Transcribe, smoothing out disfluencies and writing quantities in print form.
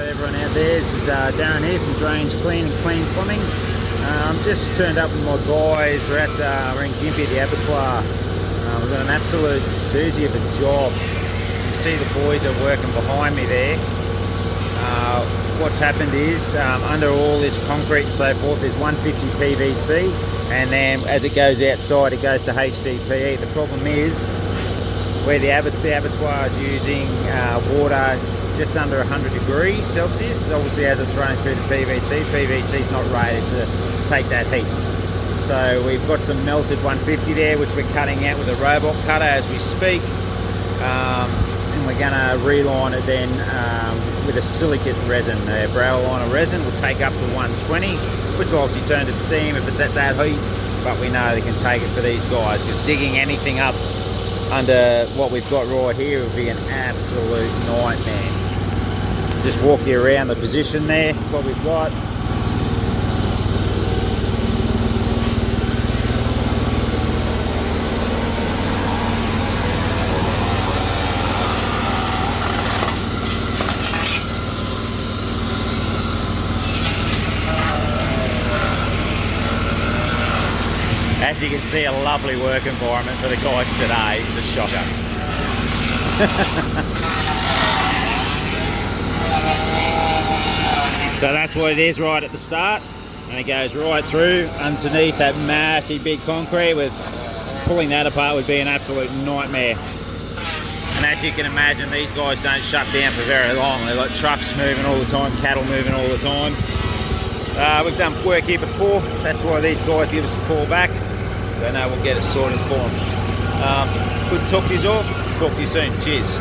everyone out there. This is Darren here from Drains Clean and Clean Plumbing. I'm just turned up with my guys. We're in Gympie at the abattoir. We've got an absolute doozy of a job. You see the boys are working behind me there. What's happened is under all this concrete and so forth, there's 150 PVC, and then as it goes outside, it goes to HDPE. The problem is where the abattoir is using water just under 100 degrees Celsius. Obviously, as it's running through the PVC is not rated to take that heat. So we've got some melted 150 there, which we're cutting out with a robot cutter as we speak. And we're going to reline it then with a silicate resin. The brow liner resin will take up to 120, which will obviously turn to steam if it's at that heat, but we know they can take it for these guys, because digging anything up under what we've got right here would be an absolute nightmare. Just walk you around the position there, what we've got. As you can see, a lovely work environment for the guys today. It's a shocker. So that's what it is right at the start, and it goes right through underneath that nasty big concrete. With pulling that apart would be an absolute nightmare. And as you can imagine, these guys don't shut down for very long. They've got trucks moving all the time, cattle moving all the time. We've done work here before. That's why these guys give us a call back. They know we'll get it sorted for them. Good to talk to you all. Talk to you soon. Cheers.